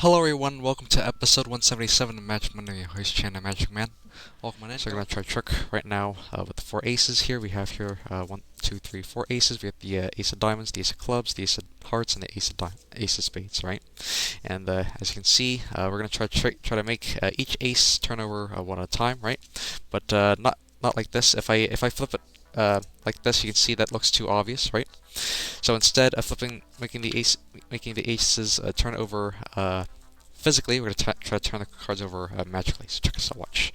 Hello everyone, welcome to episode 177 of Magic Monday, your host channel Magic Man. Welcome on in. So we're going to try a trick right now with the four aces here. We have here 1, 2, 3, 4 aces. We have the ace of diamonds, the ace of clubs, the ace of hearts, and the ace of spades, right? And as you can see, we're going to try to make each ace turn over one at a time, right? But not like this. If I flip it like this, you can see that looks too obvious, right? So instead of making the aces turn over physically, we're going to try to turn the cards over magically. So check this out. Watch.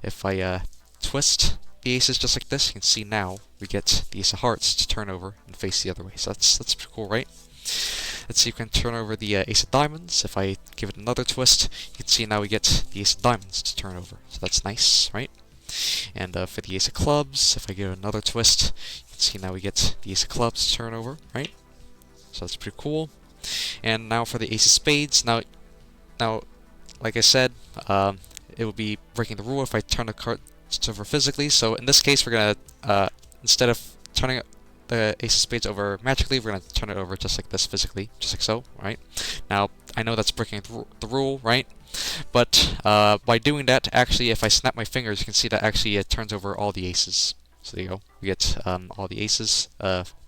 If I twist the aces just like this, you can see now we get the ace of hearts to turn over and face the other way. So that's pretty cool, right? Let's see if we can turn over the ace of diamonds. If I give it another twist, you can see now we get the ace of diamonds to turn over. So that's nice, right? And for the ace of clubs, if I give it another twist, you can see now we get the ace of clubs to turn over, right? So that's pretty cool. And now for the ace of spades. Now, like I said, it would be breaking the rule if I turn the cards over physically. So in this case, we're gonna instead of turning the ace of spades over magically, we're gonna turn it over just like this physically, just like so, right? Now I know that's breaking the rule, right? But by doing that, actually, if I snap my fingers, you can see that actually it turns over all the aces. So there you go. We get all the aces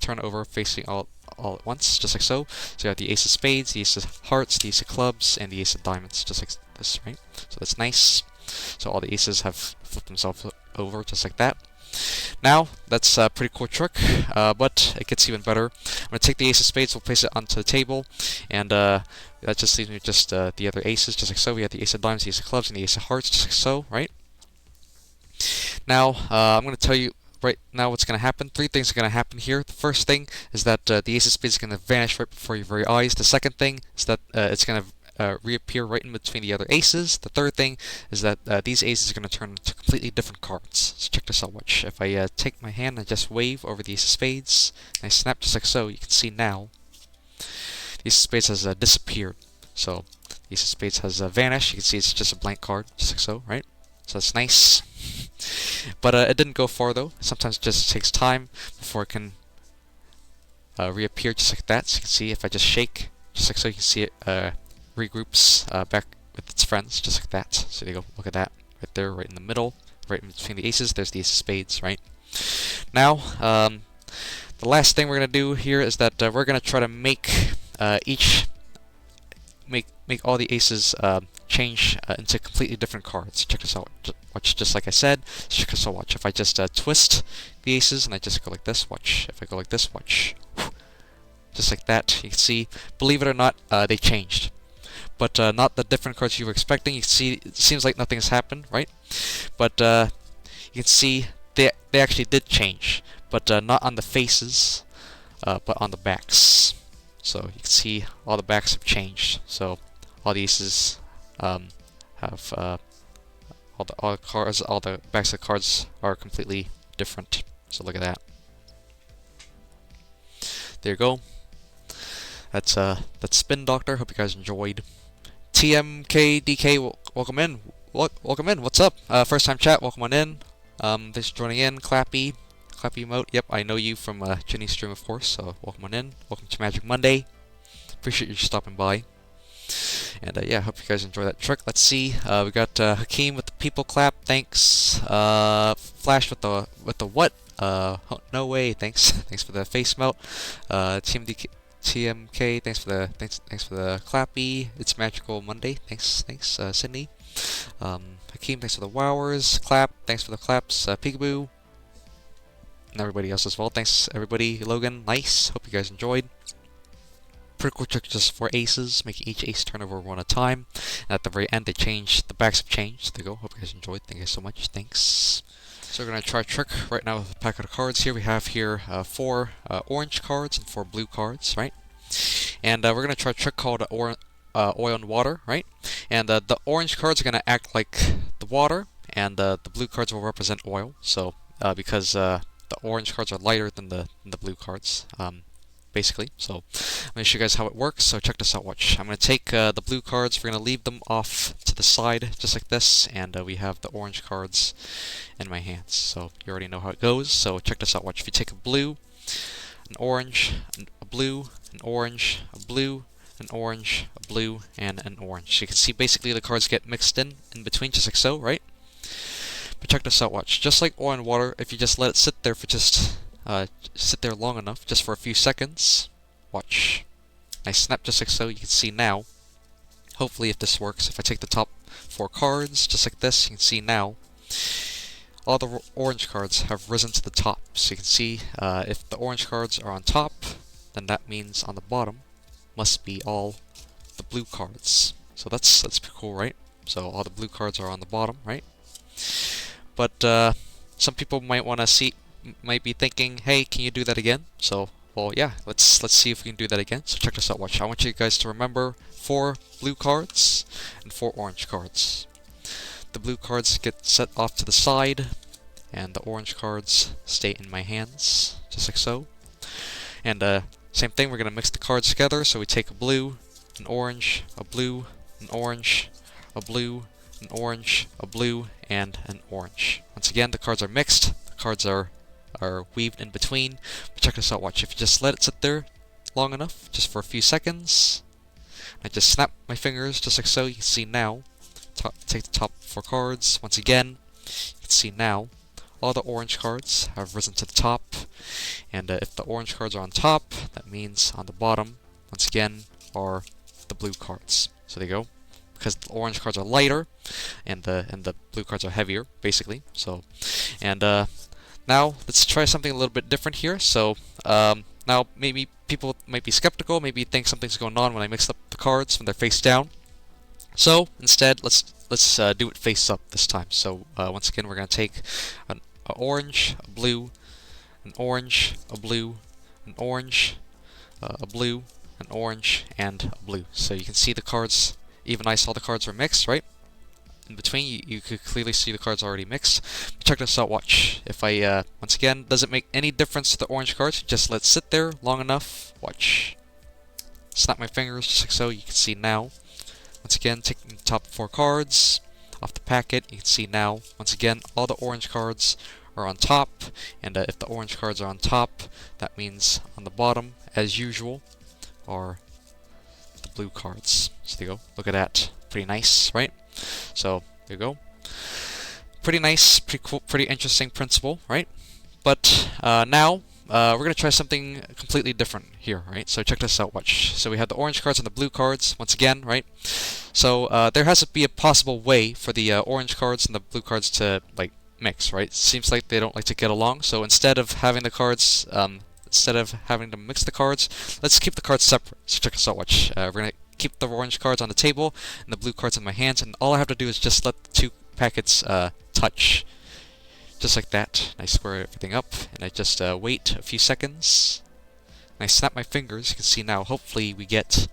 turn over facing all at once, just like so. So you have the ace of spades, the ace of hearts, the ace of clubs, and the ace of diamonds, just like this, right? So that's nice. So all the aces have flipped themselves over, just like that. Now, that's a pretty cool trick, but it gets even better. I'm going to take the ace of spades, we'll place it onto the table, and that just leaves me just the other aces, just like so. We have the ace of diamonds, the ace of clubs, and the ace of hearts, just like so, right? Now, I'm going to tell you right now what's going to happen. Three things are going to happen here. The first thing is that the ace of spades is going to vanish right before your very eyes. The second thing is that it's going to reappear right in between the other aces. The third thing is that these aces are going to turn into completely different cards. So check this out. Watch. If I take my hand and just wave over the ace of spades, and I snap just like so, you can see now the ace of spades has disappeared. So the ace of spades has vanished. You can see it's just a blank card, just like so, right? So that's nice. But it didn't go far though. Sometimes it just takes time before it can reappear just like that. So you can see if I just shake, just like so, you can see it regroups back with its friends, just like that. So there you go. Look at that. Right there, right in the middle, right in between the aces, there's the ace of spades, right? Now, the last thing we're going to do here is that we're going to try to make make all the aces change into completely different cards. Check this out. Watch, just like I said. Check this out. Watch. If I just twist the aces and I just go like this, watch. If I go like this, watch. Just like that. You can see, believe it or not, they changed. But not the different cards you were expecting. You can see, it seems like nothing's happened, right? But you can see they actually did change. But not on the faces, but on the backs. So you can see all the backs have changed. So all the aces have all the cards, all the backs of the cards are completely different. So look at that. There you go. That's Spin Doctor. Hope you guys enjoyed. TMKDK, welcome in. Welcome in. What's up? First time chat. Welcome on in. Thanks for joining in. Clappy emote. Yep, I know you from Jenny's stream, of course. So welcome on in. Welcome to Magic Monday. Appreciate you stopping by. And yeah, hope you guys enjoy that trick. Let's see. We got Hakeem with the people clap. Thanks. Flash with the what? Oh, no way. Thanks. Thanks for the face melt. TMK. Thanks for the clappy. It's Magical Monday. Thanks. Sydney. Hakeem. Thanks for the wowers. Clap. Thanks for the claps. Peekaboo. And everybody else as well. Thanks everybody. Logan. Nice. Hope you guys enjoyed. Pretty cool trick just for aces, making each ace turn over one at a time. And at the very end, the backs have changed. There you go. Hope you guys enjoyed. Thank you so much. Thanks. So we're going to try a trick right now with a pack of cards here. We have here 4 orange cards and 4 blue cards, right? And we're going to try a trick called oil and water, right? And the orange cards are going to act like the water, and the blue cards will represent oil. So because the orange cards are lighter than the blue cards. Basically. So I'm going to show you guys how it works. So check this out. Watch. I'm going to take the blue cards. We're going to leave them off to the side, just like this. And we have the orange cards in my hands. So you already know how it goes. So check this out. Watch. If you take a blue, an orange, a blue, an orange, a blue, an orange, a blue, and an orange. So you can see basically the cards get mixed in between, just like so, right? But check this out, watch. Just like oil and water, if you just let it sit there for sit there long enough, just for a few seconds, watch. I snap just like so, you can see now. Hopefully if this works, if I take the top 4 cards, just like this, you can see now, all the orange cards have risen to the top. So you can see if the orange cards are on top, then that means on the bottom must be all the blue cards. So that's pretty cool, right? So all the blue cards are on the bottom, right? But some people might be thinking, hey, can you do that again? So, well, yeah, let's see if we can do that again. So check this out, watch. I want you guys to remember 4 blue cards and 4 orange cards. The blue cards get set off to the side, and the orange cards stay in my hands, just like so. And same thing, we're going to mix the cards together, so we take a blue, an orange, a blue, an orange, a blue, an orange, a blue, and an orange. Once again, the cards are mixed, the cards are weaved in between. But check this out, watch. If you just let it sit there long enough, just for a few seconds, I just snap my fingers, just like so, you can see now. Take the top 4 cards. Once again, you can see now all the orange cards have risen to the top, and if the orange cards are on top, that means on the bottom, once again, are the blue cards. So there you go. Because the orange cards are lighter, and the blue cards are heavier, basically. So, and now let's try something a little bit different here. So now maybe people might be skeptical, maybe think something's going on when I mix up the cards when they're face down. So instead, let's do it face up this time. So once again, we're going to take an orange, a blue, an orange, a blue, an orange, a blue, an orange, and a blue. So you can see the cards, even I saw the cards were mixed, right? In between, you could clearly see the cards already mixed. But check this out, watch. If I, once again, doesn't make any difference to the orange cards, just let it sit there long enough, watch. Snap my fingers just like so, you can see now. Once again, taking the top 4 cards off the packet, you can see now, once again, all the orange cards are on top, and if the orange cards are on top, that means on the bottom, as usual, are the blue cards. So there you go, look at that, pretty nice, right? So, there you go. Pretty nice, pretty cool, pretty interesting principle, right? But now, we're going to try something completely different here, right? So check this out, watch. So we have the orange cards and the blue cards, once again, right? So there has to be a possible way for the orange cards and the blue cards to, like, mix, right? Seems like they don't like to get along, so instead of having the cards, instead of having to mix the cards, let's keep the cards separate. So check this out, watch. We're going to keep the orange cards on the table and the blue cards in my hands, and all I have to do is just let the 2 packets touch. Just like that. I square everything up, and I just wait a few seconds. And I snap my fingers. You can see now, hopefully we get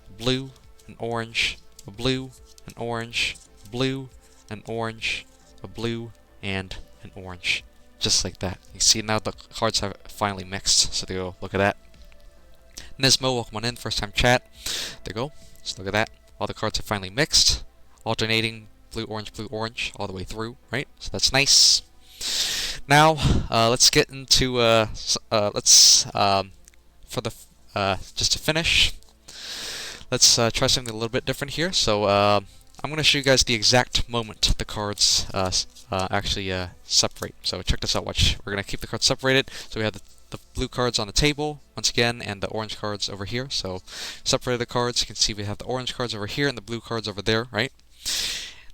a blue, an orange, a blue, an orange, a blue, an orange, a blue, and an orange. Just like that. You see now the cards have finally mixed. So there you go. Look at that. Nismo, welcome on in. First time chat. There you go. So look at that. All the cards have finally mixed. Alternating blue, orange, all the way through, right? So that's nice. Now, let's get into, just to finish, let's try something a little bit different here. So, I'm going to show you guys the exact moment the cards actually separate. So check this out, watch. We're going to keep the cards separated. So we have the blue cards on the table, once again, and the orange cards over here. So, separated the cards, you can see we have the orange cards over here and the blue cards over there, right?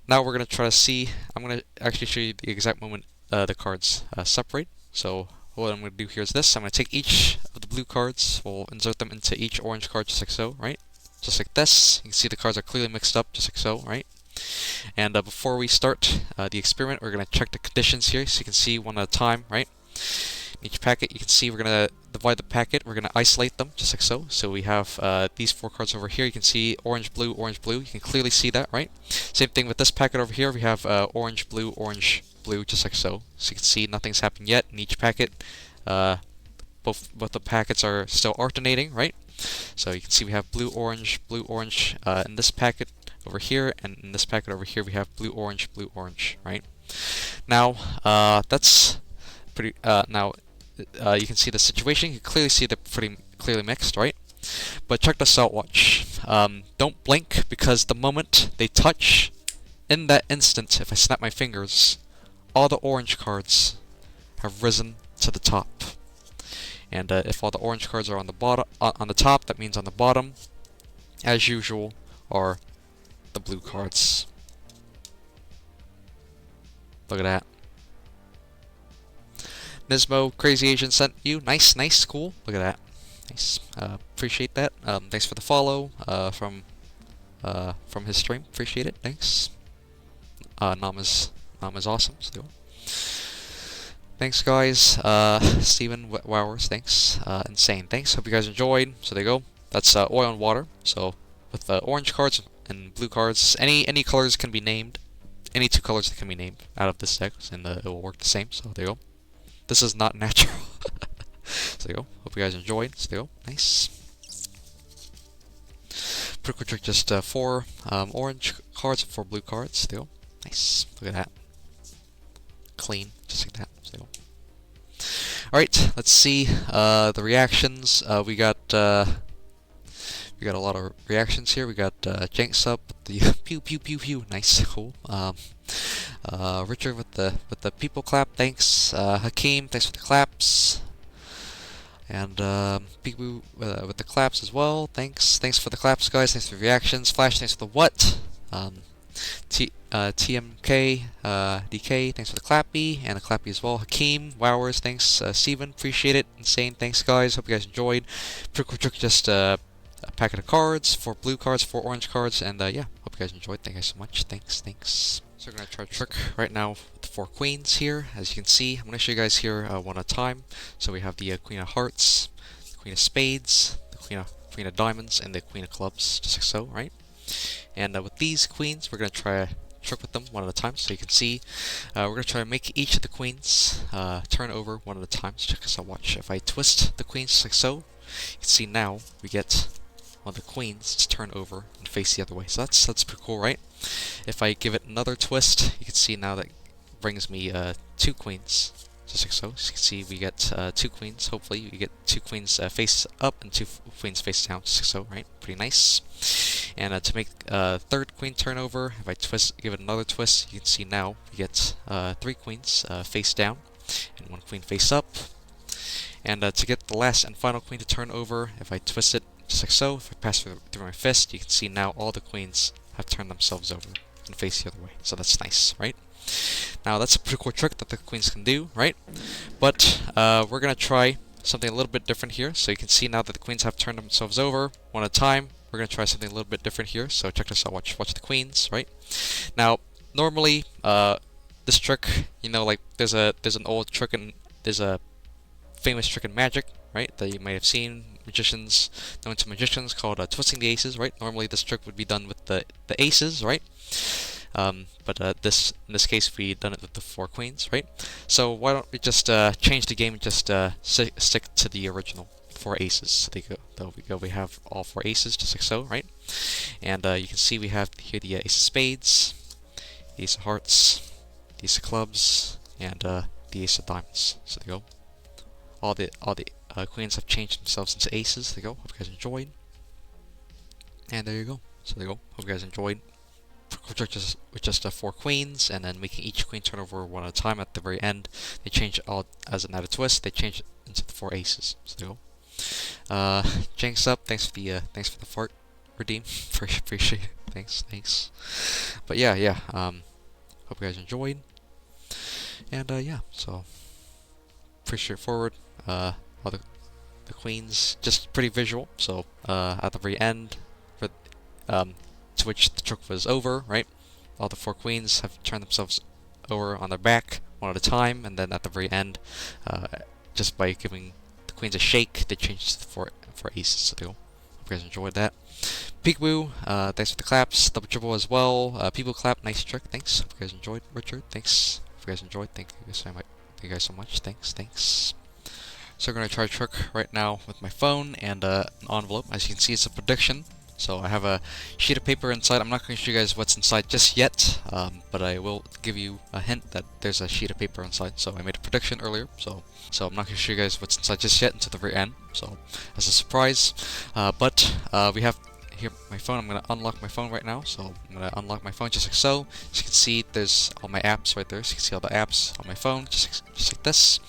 Now we're going to try to see, I'm going to actually show you the exact moment the cards separate. So what I'm going to do here is this. I'm going to take each of the blue cards, we'll insert them into each orange card just like so, right? Just like this. You can see the cards are clearly mixed up just like so, right? And before we start the experiment, we're going to check the conditions here so you can see one at a time, right? In each packet, you can see we're going to divide the packet, we're going to isolate them just like so. So we have these 4 cards over here. You can see orange, blue, you can clearly see that, right? Same thing with this packet over here. We have orange, blue, just like so. So you can see nothing's happened yet in each packet. Both the packets are still alternating, right? So you can see we have blue, orange in this packet over here, and in this packet over here we have blue, orange, right? Now, that's pretty, now, you can see the situation. You can clearly see they're pretty clearly mixed, right? But check this out, watch. Don't blink, because the moment they touch, in that instant, if I snap my fingers, all the orange cards have risen to the top. And if all the orange cards are on the bottom, on the top, that means on the bottom, as usual, are the blue cards. Look at that. Nismo, Crazy Asian sent you. Nice, nice, cool. Look at that. Nice. Appreciate that. Thanks for the follow from his stream. Appreciate it. Thanks. Nam is awesome. So thanks, guys. Steven Wowers, thanks. Insane. Thanks. Hope you guys enjoyed. So there you go. That's oil and water. So with orange cards and blue cards, any colors can be named. Any two colors that can be named out of this deck, and it will work the same. So there you go. This is not natural. So there you go. Hope you guys enjoyed. So there you go. Nice. Pretty quick trick, just 4 orange cards and 4 blue cards. There you go. Nice. Look at that. Clean. Just like that. So there you go. Alright, let's see the reactions. We got a lot of reactions here. We got Jenks up with the pew pew pew pew. Nice, cool. Richard with the people clap. Thanks. Hakeem, thanks for the claps. And Peekaboo with the claps as well. Thanks. Thanks for the claps, guys. Thanks for the reactions. Flash, thanks for the what. TMK, DK, thanks for the clappy, and the clappy as well. Hakeem, Wowers, thanks. Steven, appreciate it. Insane, thanks, guys. Hope you guys enjoyed. Pretty quick trick, just a packet of cards, 4 blue cards, 4 orange cards, and yeah, hope you guys enjoyed. Thank you guys so much. Thanks. So we're going to try a trick right now with the 4 queens here. As you can see, I'm going to show you guys here one at a time. So we have the Queen of Hearts, the Queen of Spades, the Queen of Diamonds, and the Queen of Clubs, just like so, right? And with these queens, we're going to try a trick with them one at a time. So you can see, we're going to try to make each of the queens turn over one at a time. So check this out, watch. If I twist the queens just like so, you can see now we get one of the queens to turn over and face the other way. So that's pretty cool, right? If I give it another twist, you can see now that brings me 2 queens, just like so. As you can see, we get 2 queens. Hopefully, we get 2 queens face up and 2 queens face down, just like so, right? Pretty nice. And to make third queen turn over, if I give it another twist, you can see now we get 3 queens face down and 1 queen face up. And to get the last and final queen to turn over, if I twist it just like so, if I pass through my fist, you can see now all the queens have turned themselves over and face the other way. So that's nice, right? Now that's a pretty cool trick that the queens can do, right? But we're going to try something a little bit different here. So you can see now that the queens have turned themselves over one at a time. We're going to try something a little bit different here. So check this out, watch the queens, right? Now, normally, this trick, you know, like there's an old trick and there's a famous trick in Magic, right, that you might have seen known to magicians called twisting the aces, right? Normally this trick would be done with the aces, right? But in this case we done it with the 4 queens, right? So why don't we just change the game and just stick to the original 4 aces. So there we go. We have all 4 aces just like so, right? And you can see we have here the ace of spades, the ace of hearts, the ace of clubs, and the ace of diamonds. So there you go. All the queens have changed themselves into aces. There you go. Hope you guys enjoyed. And there you go. So there you go. Hope you guys enjoyed. With just 4 queens, and then making each queen turn over one at a time. At the very end, they change it all as an added twist. They change it into the 4 aces. So there you go. Jenks up. Thanks for the fart redeem. Appreciate it. Thanks. But yeah. Hope you guys enjoyed. And yeah. So pretty straightforward. All the queens, just pretty visual. So at the very end, to which the trick was over, right? All the 4 queens have turned themselves over on their back one at a time, and then at the very end, just by giving the queens a shake, they changed to the 4 aces. So there you go. Hope you guys enjoyed that. Peekaboo, thanks for the claps. Double triple as well. People clap, nice trick. Thanks. Hope you guys enjoyed. Richard, thanks. Hope you guys enjoyed. Thank you guys so much. Thanks. So we're gonna try a trick right now with my phone and an envelope. As you can see, it's a prediction. So I have a sheet of paper inside. I'm not going to show you guys what's inside just yet, but I will give you a hint that there's a sheet of paper inside. So I made a prediction earlier, so I'm not going to show you guys what's inside just yet until the very end. So as a surprise, but we have here my phone. I'm going to unlock my phone right now. So I'm going to unlock my phone just like so. As you can see, there's all my apps right there. So you can see all the apps on my phone, just like this.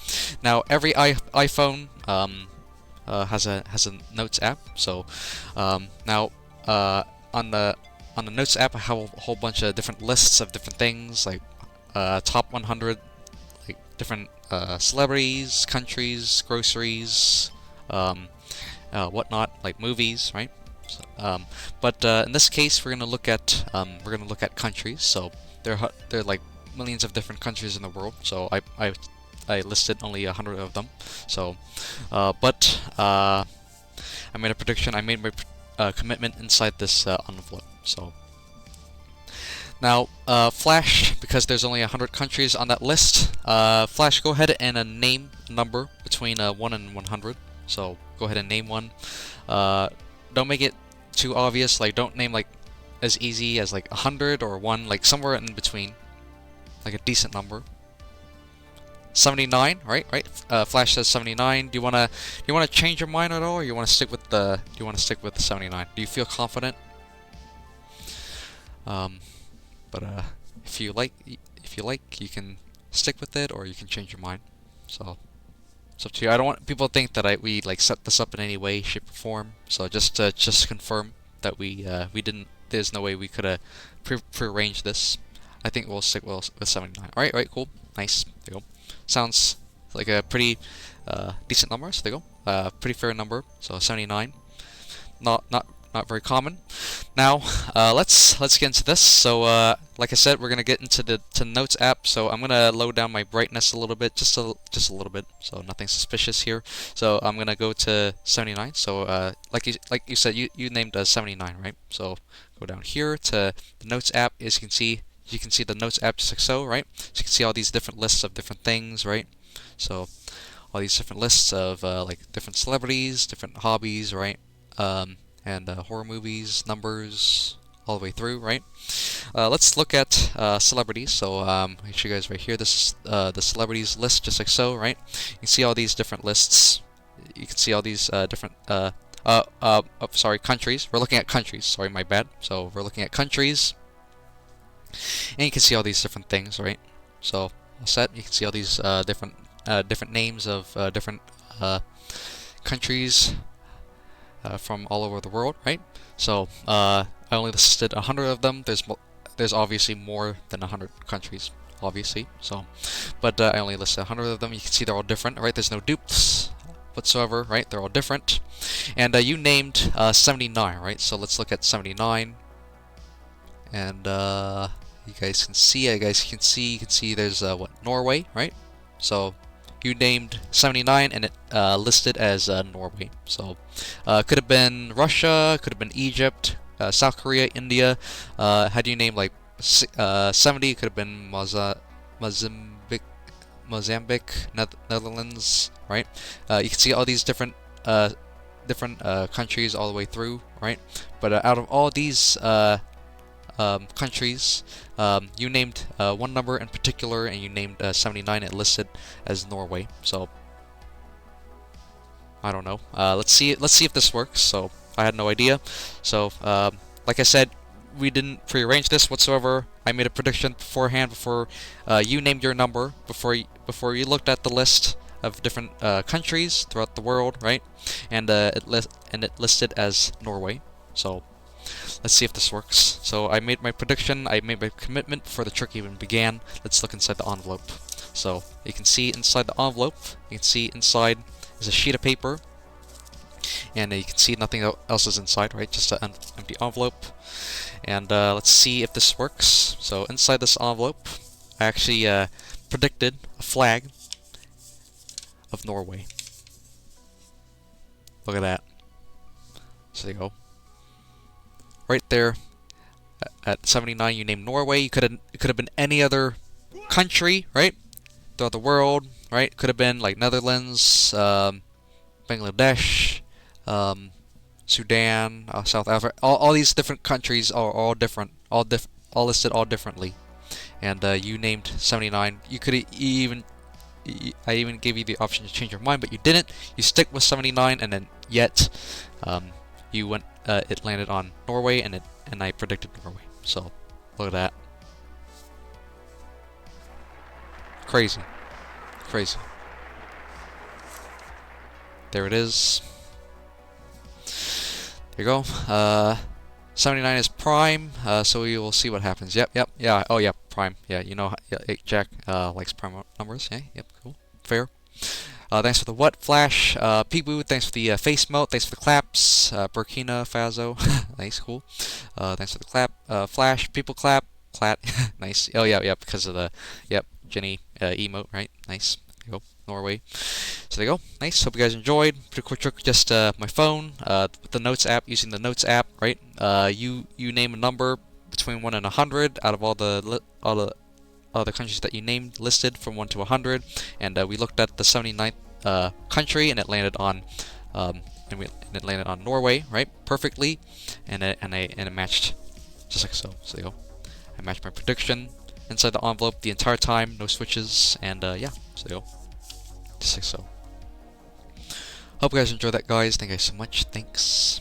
Now every iPhone has a Notes app. So now on the Notes app, I have a whole bunch of different lists of different things, like top 100, like different celebrities, countries, groceries, whatnot, like movies, right? So, but in this case, we're gonna look at countries. So there are like millions of different countries in the world. So I listed only 100 of them. So, but I made a prediction. I made my commitment inside this envelope. So now, Flash, because there's only 100 countries on that list. Flash, go ahead and name a number between 1 and 100. So go ahead and name one. Don't make it too obvious. Like, don't name like as easy as like 100 or 1. Like somewhere in between, like a decent number. 79, right? Flash says 79. Do you wanna change your mind at all, or you wanna stick with the 79? Do you feel confident? But if you like, you can stick with it, or you can change your mind. So it's up to you. I don't want people to think that we like set this up in any way, shape, or form. So just confirm that we didn't. There's no way we could have prearranged this. I think we'll stick with 79. All right, cool, nice. There you go. Sounds like a pretty decent number. So there you go. Pretty fair number. So 79. Not very common. Now let's get into this. So like I said, we're gonna get into the Notes app. So I'm gonna lower down my brightness a little bit, just a little bit. So nothing suspicious here. So I'm gonna go to 79. So like you said, you named 79, right? So go down here to the Notes app. As you can see the Notes app just like so, right? So you can see all these different lists of different things, right? So all these different lists of like different celebrities, different hobbies, right? And horror movies, numbers, all the way through, right? Let's look at celebrities. So I'll show you guys right here. This is the celebrities list, just like so, right? You can see all these different lists. You can see all these different sorry, countries. We're looking at countries. Sorry, my bad. So we're looking at countries, and you can see all these different things, right? So all set. You can see all these different names of different countries. From all over the world, right? So I only listed 100 of them. There's obviously more than 100 countries, obviously. So, but I only listed 100 of them. You can see they're all different, right? There's no dupes whatsoever, right? They're all different. And you named 79, right? So let's look at 79. And you guys can see. You can see. There's what, Norway, right? So you named 79 and it listed as Norway. So could have been Russia, could have been Egypt, South Korea, India. Had you named like 70, it could have been Mozambique, Netherlands, right? You can see all these different countries all the way through, right? But out of all these countries, you named one number in particular, and you named 79. It listed as Norway. So I don't know. Let's see if this works. So I had no idea. So like I said, we didn't prearrange this whatsoever. I made a prediction beforehand before you named your number, before you looked at the list of different countries throughout the world, right? And it listed as Norway. So let's see if this works. So I made my prediction, I made my commitment before the trick even began. Let's look inside the envelope. So you can see inside the envelope, you can see inside is a sheet of paper, and you can see nothing else is inside, right? Just an empty envelope. And let's see if this works. So inside this envelope, I actually predicted a flag of Norway. Look at that. So there you go. Right there at 79, you named Norway. It could have been any other country, right? Throughout the world, right? Could have been like Netherlands, Bangladesh, Sudan, South Africa. All these different countries are all different, all listed all differently. And you named 79. You could even I even gave you the option to change your mind, but you didn't. You stick with 79, and then yet you went. It landed on Norway, and I predicted Norway. So look at that. Crazy, crazy. There it is. There you go. 79 is prime, so we will see what happens. Yep, yeah. Oh, yeah, prime. Yeah, you know, yeah, Jack likes prime numbers. Yeah, yep, cool, fair. Thanks for the what flash, Peeboo. Thanks for the face melt. Thanks for the claps, Burkina Faso. Nice, cool. Thanks for the clap, flash. People clap, clat. Nice. Oh yeah, because of the Jenny emote, right? Nice. There you go. Norway. So there you go. Nice. Hope you guys enjoyed. Pretty quick trick. Just my phone, with the Notes app. Using the Notes app, right? You name a number between 1 and 100 out of all the countries that you named listed from 1 to 100, and we looked at the 79th country, and it landed on it landed on Norway, right? Perfectly, and it matched just like so. So there you go. I matched my prediction inside the envelope the entire time, no switches, and yeah, so there you go. Just like so. Hope you guys enjoyed that, guys. Thank you guys so much. Thanks.